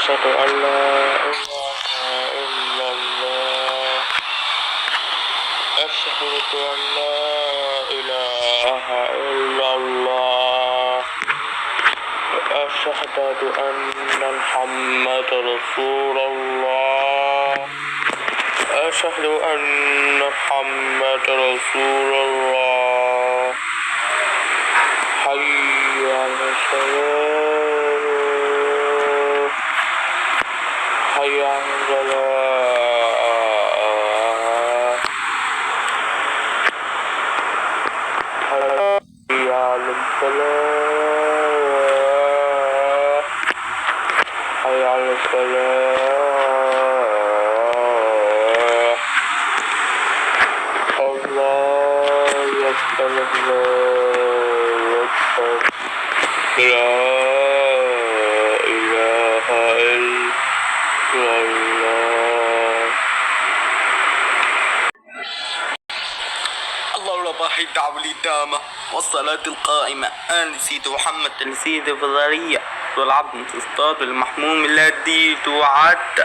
أشهد أن لا إله إلا الله أشهد أن لا إله إلا الله أشهد أن محمد رسول الله أشهد أن محمد رسول الله حي على الصلاة حي على الصلاة حي على الصلاة حي على الصلاة الله أكبر الله أكبر لا إله إلا الله. اللهم رب الدعوة التامة والصلاة القائمة أن سيد محمد سيد البشرية والعبد المصطفى المحموم الذي توعد.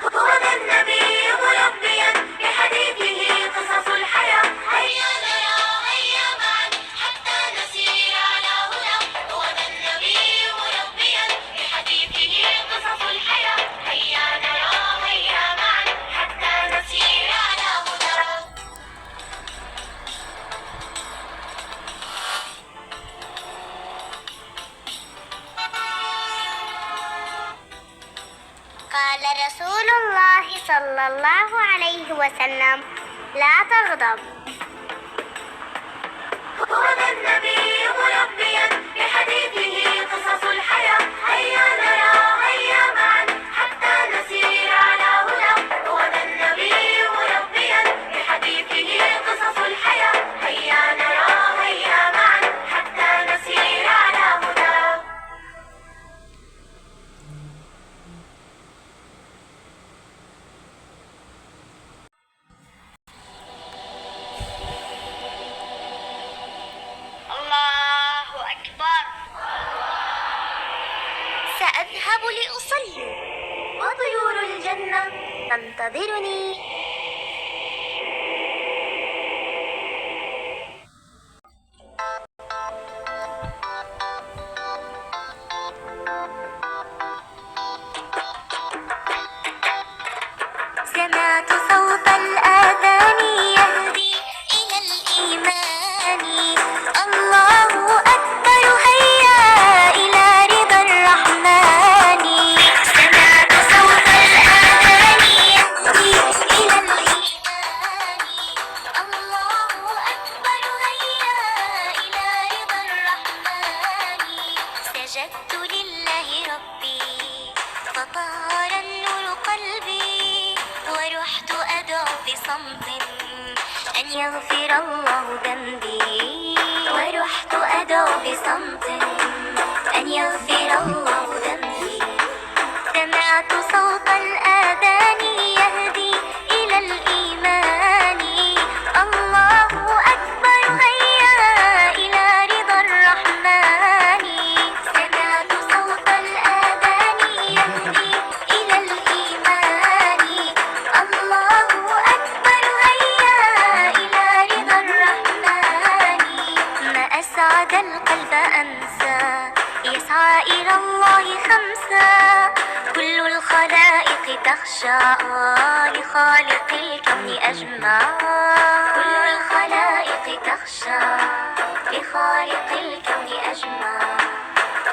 هو ذا النبي ملبيا بحديثه قصص الحياة هيا نرى هيا معا حتى نسير على هدى. هو ذا النبي ملبيا بحديثه قصص الحياة هيا نرى هيا معا حتى نسير على هدى. قال رسول الله صلى الله عليه وسلم لا تغضب. هو ذا النبي ملبيا بحديثه قصص الحياة هيا نرى هيا معا حتى نسير على هدى. هو ذا النبي ملبيا بحديثه قصص الحياة هيا نرى هيا معا حتى نسير على هدى. الله أكبر. سأذهب لأصلي وطيور الجنة تنتظرني. سمعت صوت الآذان يهدي إلى الإيمان. الله أكبر هيا إلى رضا الرحمن. سمعت صوت الآذان يهدي إلى الإيمان. الله أكبر هيا إلى رضا الرحمن. سجدت لله ربي فطهر النور قلبي ورحت أدعو بصمت أن يغفر الله ذنبي. ورحت أدعو بصمت أن يغفر الله ذنبي. سمعت صوت الآذان يهدي إلى الإيمان. الله أكبر هيا إلى رضا الرحمن. سمعت صوت الآذان يهدي إلى الإيمان. الله أكبر هيا إلى رضا الرحمن. ما أسعد القلب أنسى يسعى إلى الله خمسا. كل الخلائق تخشى لخالق الكون أجمع. كل الخلائق تخشى لخالق الكون أجمع.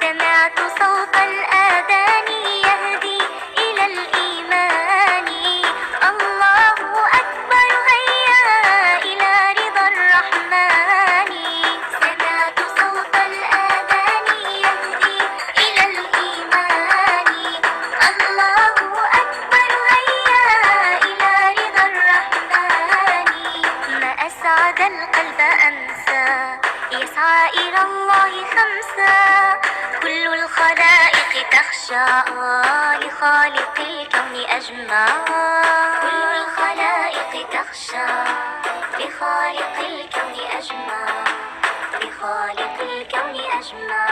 سمعت صوت الآذان يهدي إلى الإيمان. الله أكبر هيا إلى رضا الرحمن. سمعت صوت الآذان يهدي إلى الإيمان. الله أكبر هيا إلى رضا الرحمن. ما أسعد القلب أنسى يسعى إلى الله خمسا. كل الخلائق تخشى لخالق الكون أجمع. كل الخلائق تخشى لخالق الكون أجمع. لخالق الكون أجمع.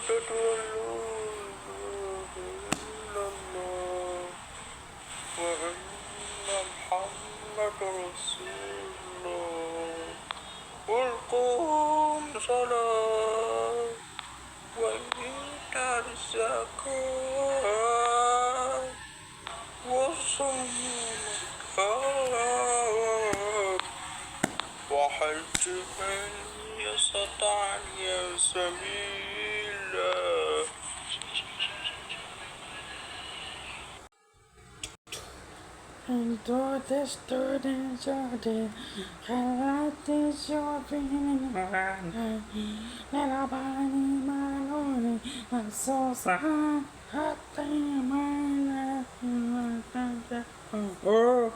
أشهد أن لا إله إلا الله وأن محمد رسول الله والقوم صلاة وإيتاء الزكاة وصوم رمضان وحج من يستطع سبيلا. Into the students of the Karate shopping Nalabani Malone Sosa Hatamana Oh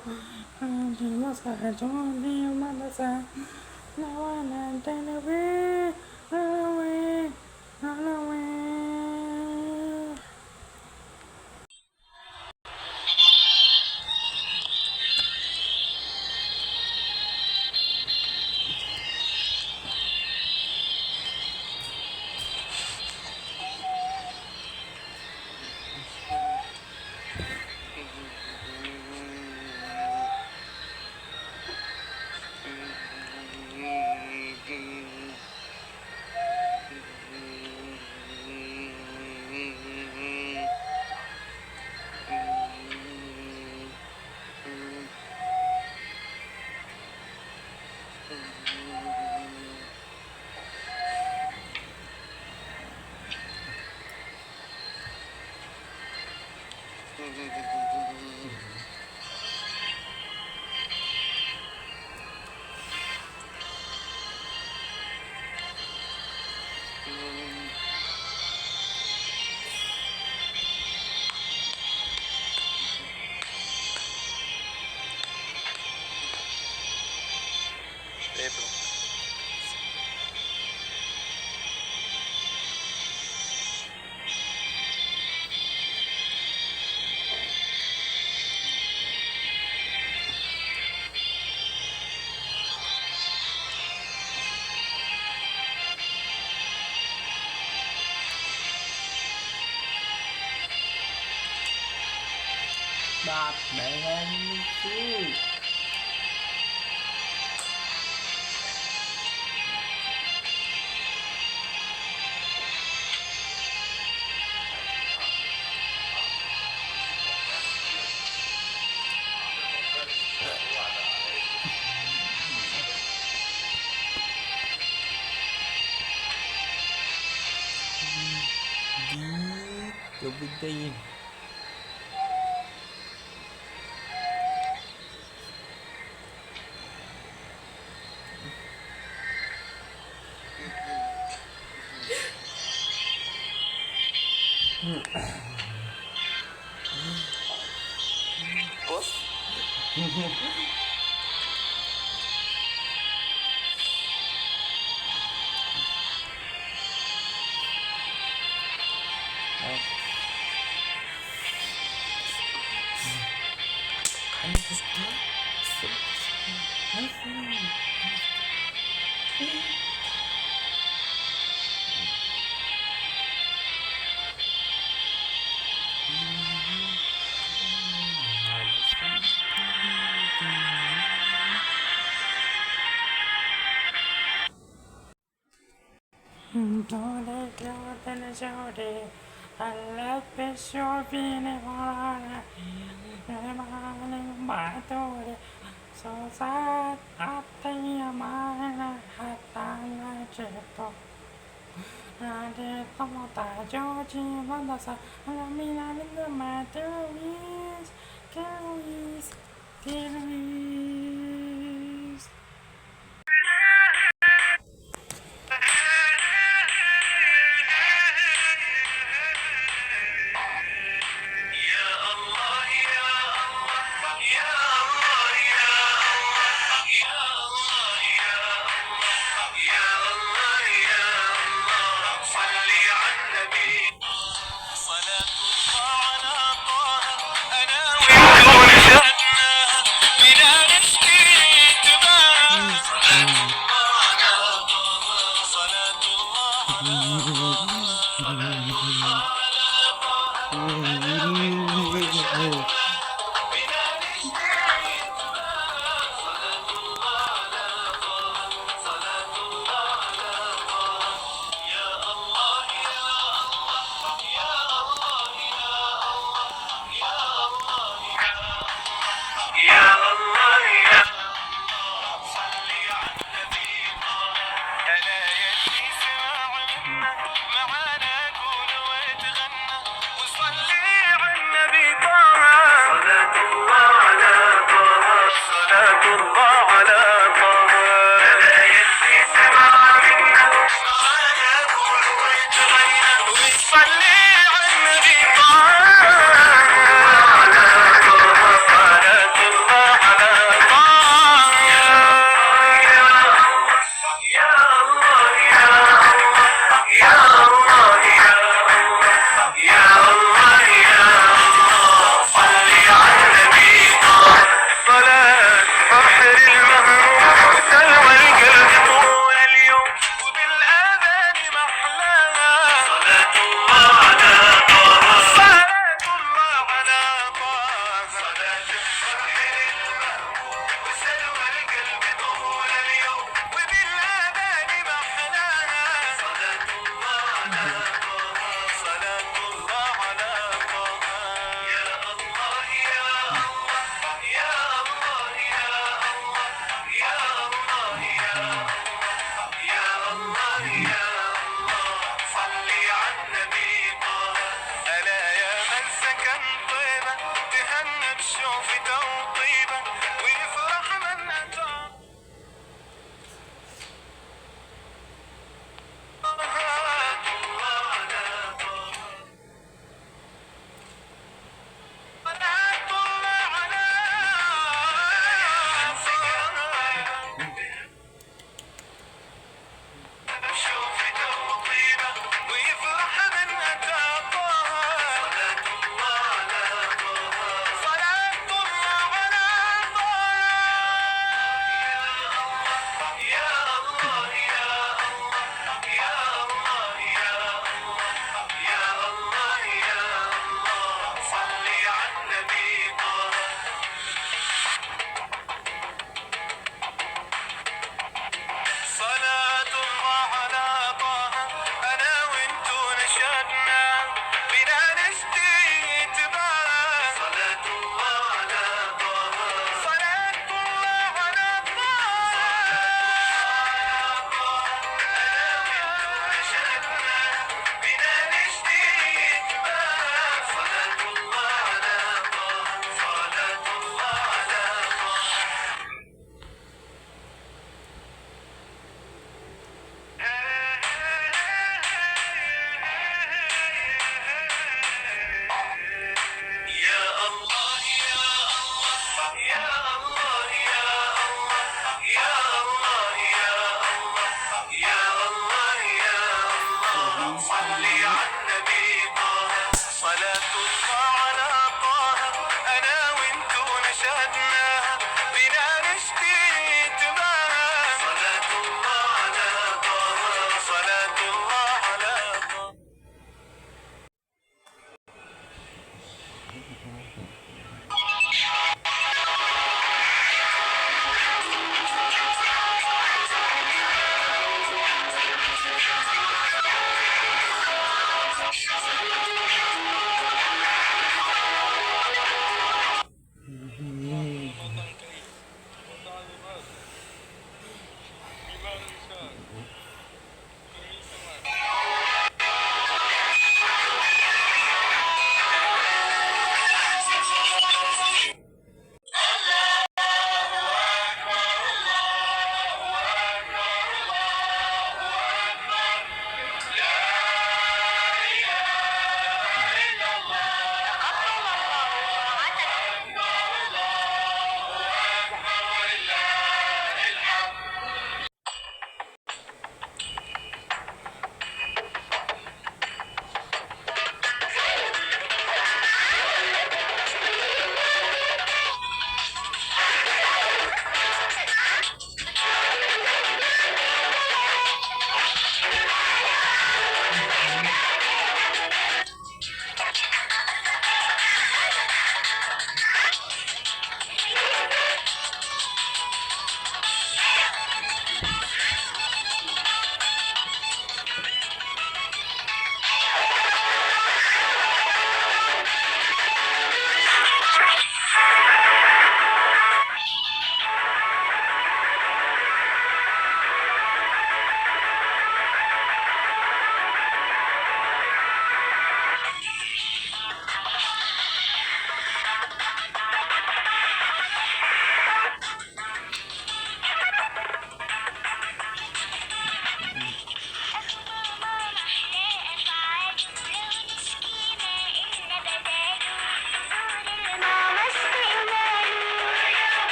and you must have joined the Mandasa. No one and then away, away, away. Đạp đèn xui. Đi بص Dole delle giode, alle pesciovine volare, le mani battute, sosa a te amare, a tale certo. Ade como ta Georgie Mandasa, la mina in the matter is, Kelly's, Kelly's. صلاة الله على طه وبالآذان محلاها صلاة الله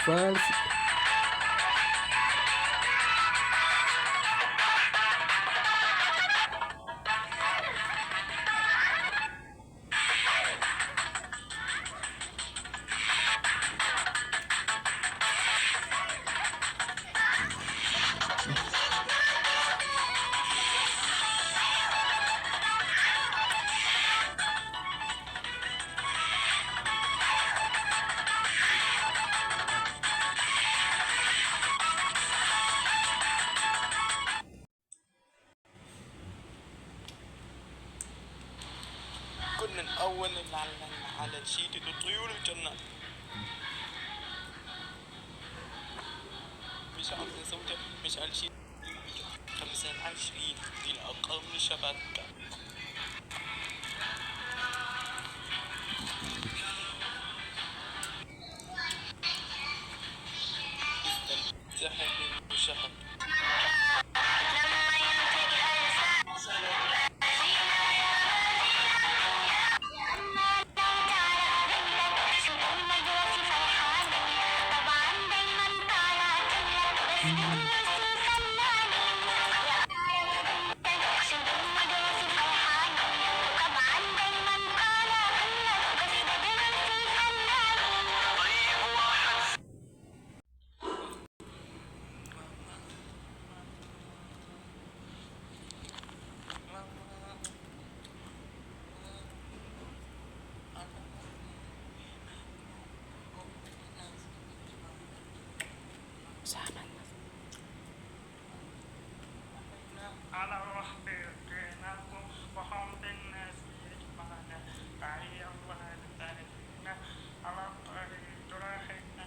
فارسي. كنا الأول على شيء طيور الجنة. مش عارف صوته، مش عارف شيء. 25 دي الأرقام الشبكة. استمتع بالمشاهدة. على الرحب يقيناكم وحمد الناس يجمعنا تعي الله لتهدينا على الطريق تراحنا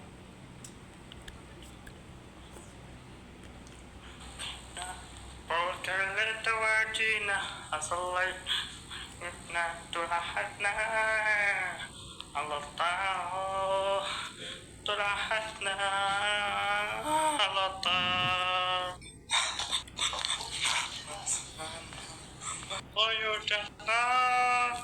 قولك لتواجينا أصلينا تراحتنا على الطاعة تراحتنا على الطاعة طيور جنات